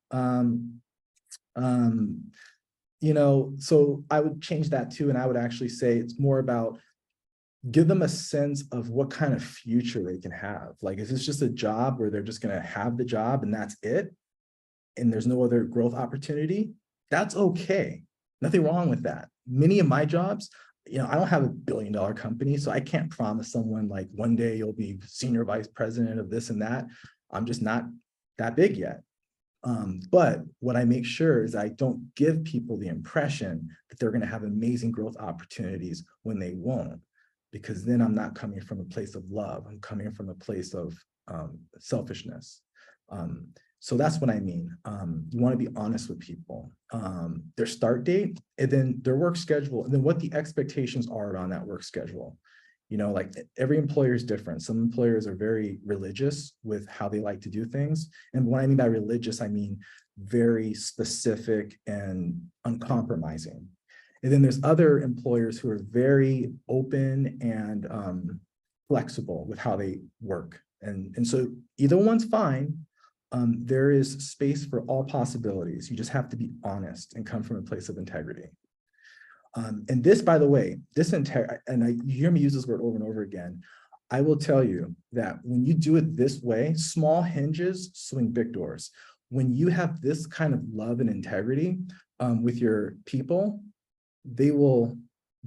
so I would change that too, and I would actually say it's more about, give them a sense of what kind of future they can have. Like, is this just a job where they're just going to have the job and that's it, and there's no other growth opportunity? That's okay. Nothing wrong with that. Many of my jobs, I don't have $1 billion company, so I can't promise someone like one day you'll be senior vice president of this and that. I'm just not that big yet. But what I make sure is I don't give people the impression that they're going to have amazing growth opportunities when they won't, because then I'm not coming from a place of love. I'm coming from a place of selfishness. So that's what I mean. You want to be honest with people. Their start date, and then their work schedule, and then what the expectations are on that work schedule. You know, like every employer is different. Some employers are very religious with how they like to do things. And when I mean by religious, I mean very specific and uncompromising. And then there's other employers who are very open and flexible with how they work. And so either one's fine. There is space for all possibilities. You just have to be honest and come from a place of integrity. And this, by the way, you hear me use this word over and over again. I will tell you that when you do it this way, small hinges swing big doors. When you have this kind of love and integrity with your people, they will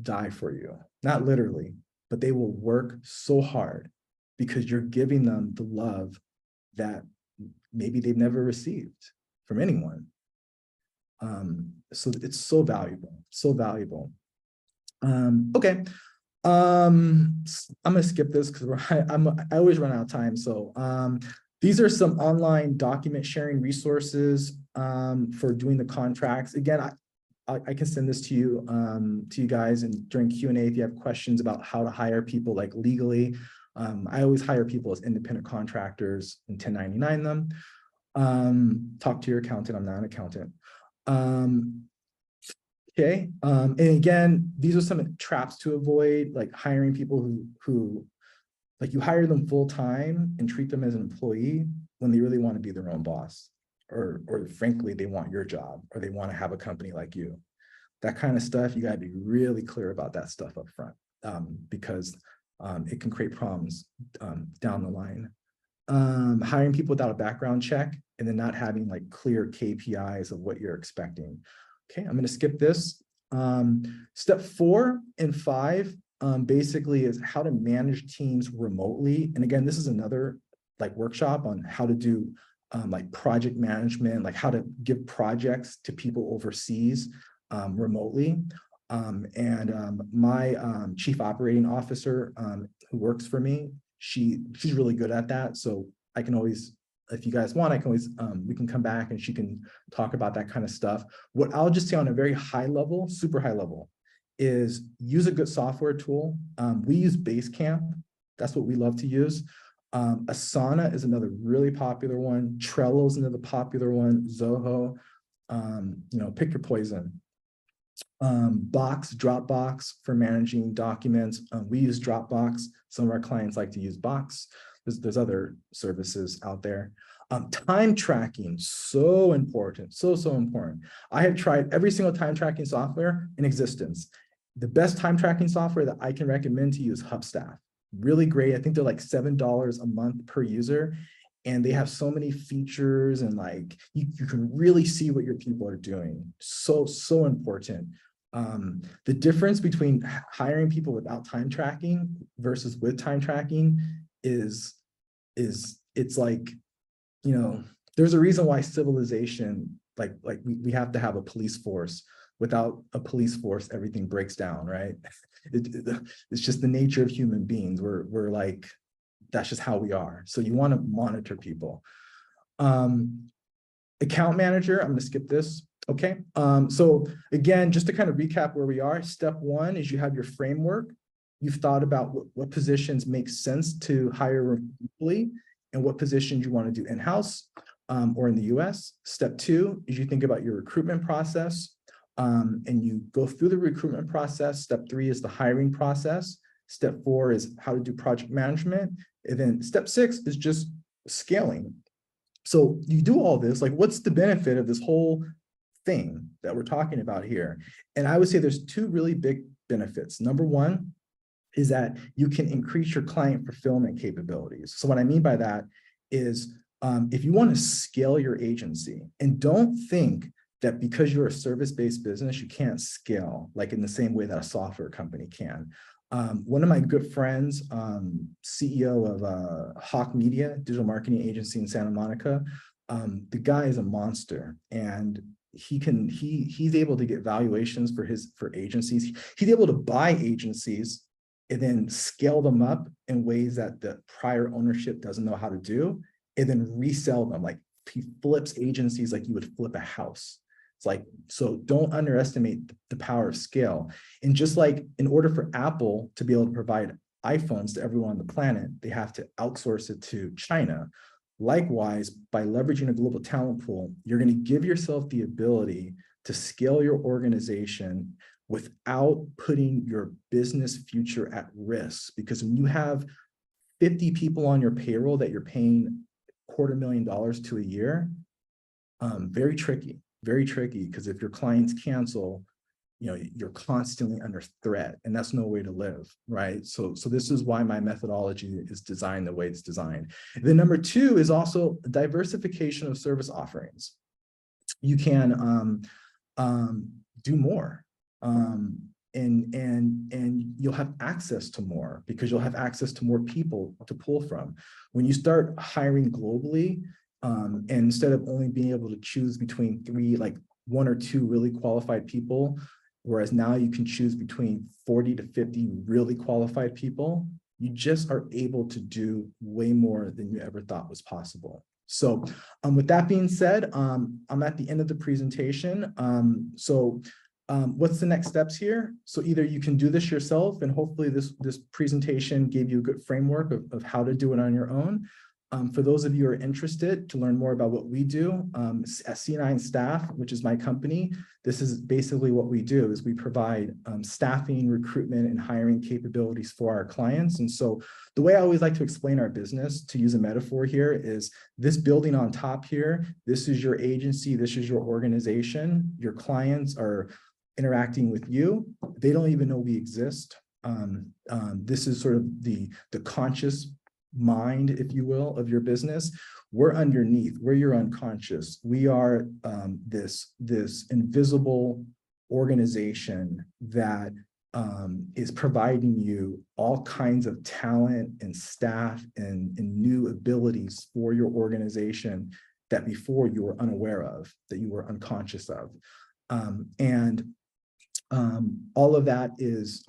die for you. Not literally, but they will work so hard because you're giving them the love that maybe they've never received from anyone. So it's so valuable, so valuable. Okay. I'm gonna skip this because I always run out of time. So these are some online document sharing resources for doing the contracts. Again, I can send this to you guys, and during Q&A if you have questions about how to hire people like legally. I always hire people as independent contractors and 1099 them. Talk to your accountant. I'm not an accountant. Okay, and again, these are some traps to avoid, like hiring people who like you hire them full time and treat them as an employee when they really want to be their own boss, or frankly, they want your job, or they want to have a company like you. That kind of stuff, you got to be really clear about that stuff up front, because it can create problems down the line. Hiring people without a background check and then not having like clear KPIs of what you're expecting. Okay, I'm going to skip this. Step 4 and 5 basically is how to manage teams remotely. And again, this is another like workshop on how to do like project management, like how to give projects to people overseas remotely. My chief operating officer who works for me, she's really good at that. So I can always, if you guys want, I can always, we can come back and she can talk about that kind of stuff. What I'll just say on a very high level, super high level, is use a good software tool. We use Basecamp. That's what we love to use. Asana is another really popular one. Trello is another popular one. Zoho, pick your poison. Dropbox for managing documents. We use Dropbox. Some of our clients like to use Box. There's other services out there. Time tracking, so important, so important. I have tried every single time tracking software in existence. The best time tracking software that I can recommend to you is Hubstaff. Really great. I think they're like $7 a month per user. And they have so many features, and like you can really see what your people are doing. So important. The difference between hiring people without time tracking versus with time tracking is it's like, there's a reason why civilization, like we have to have a police force. Without a police force, everything breaks down, right? It's just the nature of human beings. We're like, that's just how we are. So you want to monitor people. Account manager, I'm going to skip this. Okay. So again, just to kind of recap where we are, step 1 is you have your framework. You've thought about what positions make sense to hire remotely and what positions you want to do in-house or in the US. Step 2 is you think about your recruitment process and you go through the recruitment process. Step 3 is the hiring process. Step 4 is how to do project management. And then step 6 is just scaling. So you do all this, like what's the benefit of this whole thing that we're talking about here? And I would say there's 2 really big benefits. Number 1 is that you can increase your client fulfillment capabilities. So what I mean by that is if you want to scale your agency, and don't think that because you're a service-based business, you can't scale like in the same way that a software company can. One of my good friends, CEO of Hawk Media, digital marketing agency in Santa Monica, the guy is a monster, and he's able to get valuations for agencies. He's able to buy agencies and then scale them up in ways that the prior ownership doesn't know how to do, and then resell them. Like he flips agencies like you would flip a house. It's like, so don't underestimate the power of scale. And just like in order for Apple to be able to provide iPhones to everyone on the planet, they have to outsource it to China. Likewise, by leveraging a global talent pool, you're going to give yourself the ability to scale your organization without putting your business future at risk. Because when you have 50 people on your payroll that you're paying $250,000 to a year, very tricky, because if your clients cancel, you're constantly under threat, and that's no way to live, right? So this is why my methodology is designed the way it's designed. Then number two is also diversification of service offerings. You can do more, and you'll have access to more, because you'll have access to more people to pull from. When you start hiring globally, and instead of only being able to choose between one or two really qualified people, whereas now you can choose between 40 to 50 really qualified people, you just are able to do way more than you ever thought was possible. So with that being said, I'm at the end of the presentation. What's the next steps here? So either you can do this yourself, and hopefully this presentation gave you a good framework of how to do it on your own. For those of you who are interested to learn more about what we do, at C9Staff, which is my company, this is basically what we do, is we provide staffing, recruitment, and hiring capabilities for our clients. And so the way I always like to explain our business, to use a metaphor here, is this building on top here, this is your agency, this is your organization. Your clients are interacting with you. They don't even know we exist. This is sort of the conscious mind, if you will, of your business. We're underneath, we're your unconscious. We are this invisible organization that is providing you all kinds of talent and staff and new abilities for your organization that before you were unaware of, that you were unconscious of. All of that is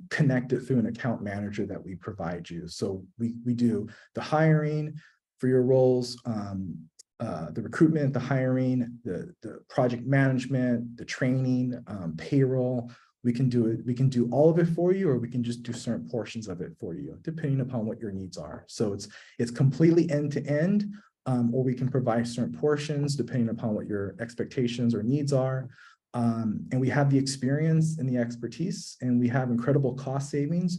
connected through an account manager that we provide you. So we do the hiring for your roles, the recruitment, the hiring, the project management, the training, payroll. We can do it. We can do all of it for you, or we can just do certain portions of it for you, depending upon what your needs are. So it's completely end to end, or we can provide certain portions depending upon what your expectations or needs are. And we have the experience and the expertise, and we have incredible cost savings.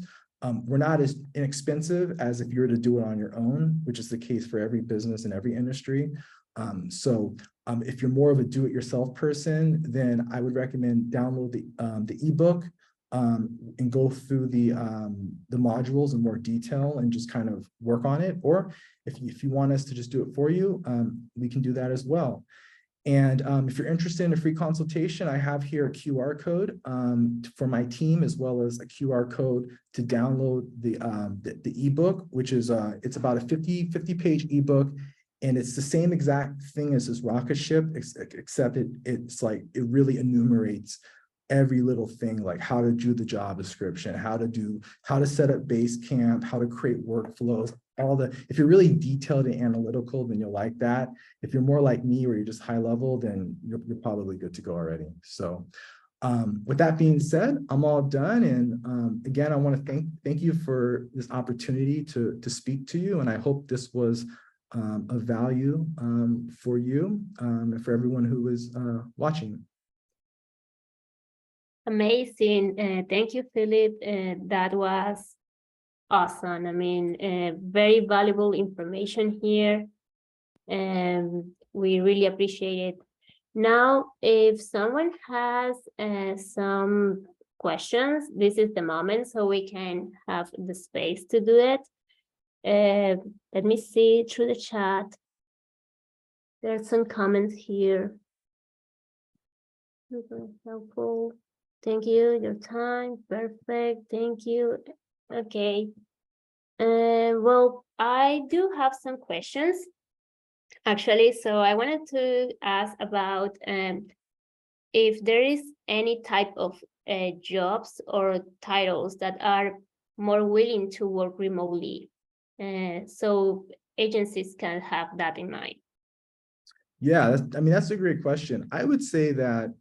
We're not as inexpensive as if you were to do it on your own, which is the case for every business in every industry. If you're more of a do-it-yourself person, then I would recommend download the ebook and go through the modules in more detail and just kind of work on it. Or if you want us to just do it for you, we can do that as well. And if you're interested in a free consultation, I have here a QR code for my team, as well as a QR code to download the ebook, which is it's about a 50-page ebook, and it's the same exact thing as this rocket ship, except it's like it really enumerates every little thing, like how to do the job description, how to set up Basecamp, how to create workflows. If you're really detailed and analytical, then you'll like that. If you're more like me, where you're just high level, then you're probably good to go already. So with that being said, I'm all done. And again, I want to thank you for this opportunity to speak to you. And I hope this was of value for you and for everyone who is watching. Amazing. Thank you, Philip. That was awesome. I mean, very valuable information here, and we really appreciate it. Now, if someone has some questions, this is the moment, so we can have the space to do it. Let me see through the chat. There's some comments here. Helpful. Thank you. Your time. Perfect. Thank you. Okay. Well, I do have some questions, actually. So I wanted to ask about if there is any type of jobs or titles that are more willing to work remotely. So agencies can have that in mind. Yeah, that's a great question. I would say that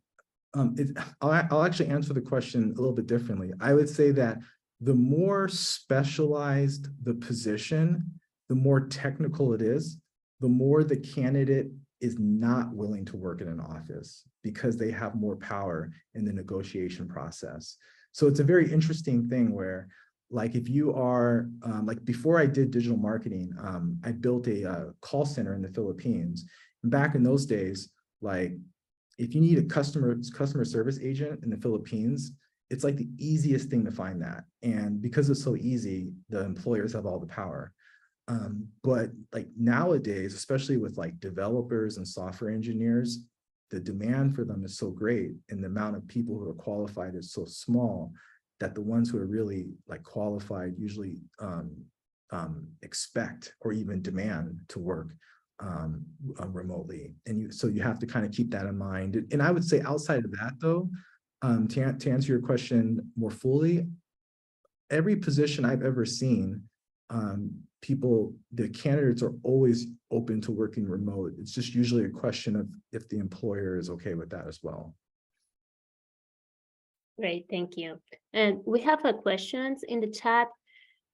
I'll actually answer the question a little bit differently. I would say that the more specialized the position, the more technical it is, the more the candidate is not willing to work in an office because they have more power in the negotiation process. So it's a very interesting thing where, like, if you are, like before I did digital marketing, I built a call center in the Philippines. And back in those days, like, if you need a customer service agent in the Philippines, it's like the easiest thing to find that. And because it's so easy, the employers have all the power. But like nowadays, especially with like developers and software engineers, the demand for them is so great and the amount of people who are qualified is so small that the ones who are really like qualified usually expect or even demand to work remotely. And so you have to kind of keep that in mind. And I would say outside of that though, to answer your question more fully, every position I've ever seen, the candidates are always open to working remote. It's just usually a question of if the employer is okay with that as well. Great, thank you. And we have a questions in the chat.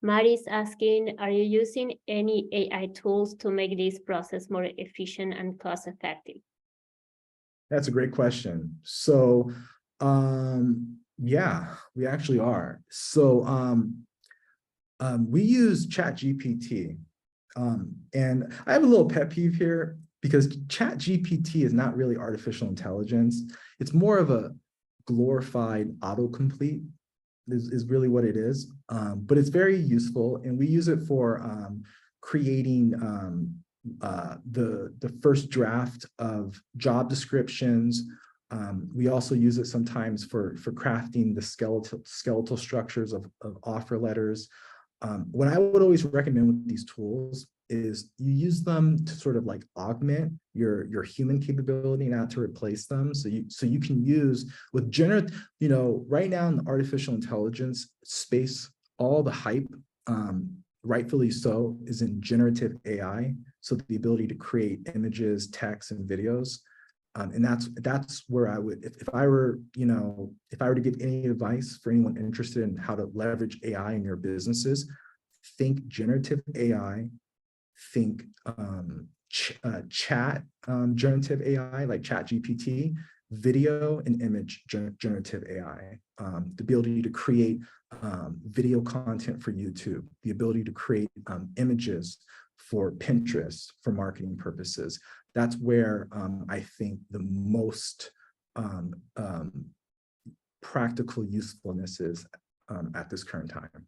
Mari's asking, are you using any AI tools to make this process more efficient and cost effective? That's a great question. So, yeah, we actually are. So, we use ChatGPT, and I have a little pet peeve here because ChatGPT is not really artificial intelligence. It's more of a glorified autocomplete is really what it is. But it's very useful, and we use it for creating the first draft of job descriptions. We also use it sometimes for crafting the skeletal structures of offer letters. What I would always recommend with these tools is you use them to sort of like augment your human capability, not to replace them. So you can use with generative, right now in the artificial intelligence space, all the hype, rightfully so, is in generative AI. So the ability to create images, text, and videos. And that's where I would, if I were to give any advice for anyone interested in how to leverage AI in your businesses, think generative AI, think chat generative AI like ChatGPT, video and image generative AI, the ability to create video content for YouTube, the ability to create images for Pinterest for marketing purposes. That's where I think the most practical usefulness is at this current time.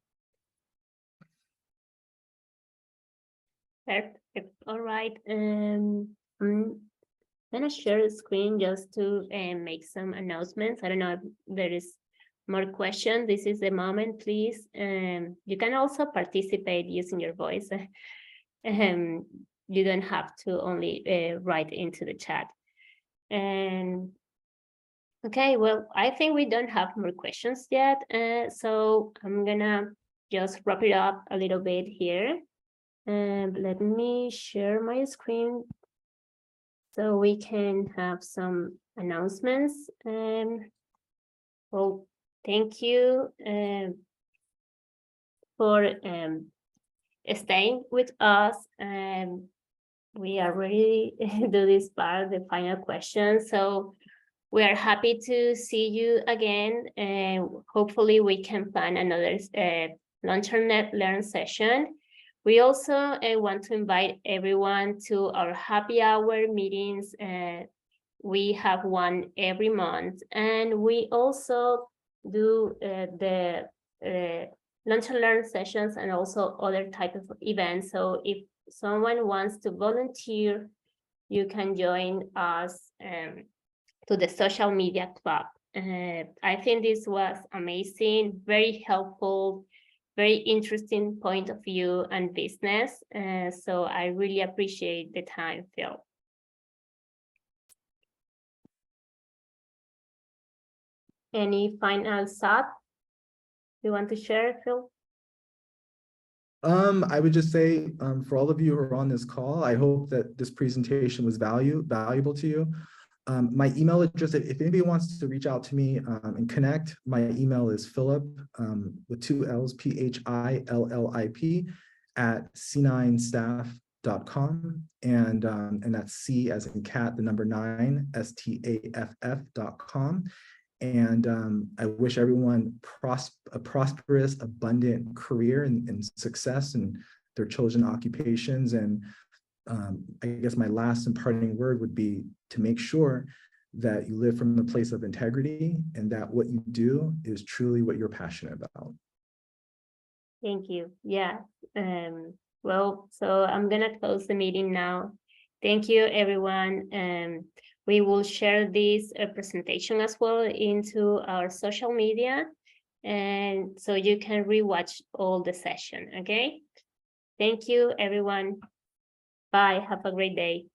Perfect. All right. I'm gonna share the screen just to make some announcements. I don't know if there is more questions. This is the moment, please. You can also participate using your voice. You don't have to only write into the chat. And okay, well, I think we don't have more questions yet. So I'm gonna just wrap it up a little bit here. And let me share my screen so we can have some announcements. Well, thank you for staying with us. We are ready to do this part, the final question. So we are happy to see you again, and hopefully we can plan another long-term learn session. We also want to invite everyone to our happy hour meetings. We have one every month, and we also do the lunch and learn sessions and also other types of events. So if someone wants to volunteer, you can join us to the social media club. I think this was amazing, very helpful, very interesting point of view and business. So I really appreciate the time, Phil. Any final thought you want to share, Phil? I would just say, for all of you who are on this call, I hope that this presentation was valuable to you. My email address, if anybody wants to reach out to me and connect, my email is Phillip with 2 L's, PHILLIP at C9Staff.com. And that's C as in cat, the number 9, STAFF.com. And I wish everyone a prosperous, abundant career and success in their chosen occupations. And I guess my last and parting word would be to make sure that you live from the place of integrity and that what you do is truly what you're passionate about. Thank you. Yeah. Well, so I'm gonna close the meeting now. Thank you, everyone. We will share this presentation as well into our social media, and so you can rewatch all the session. Okay. Thank you, everyone. Bye. Have a great day.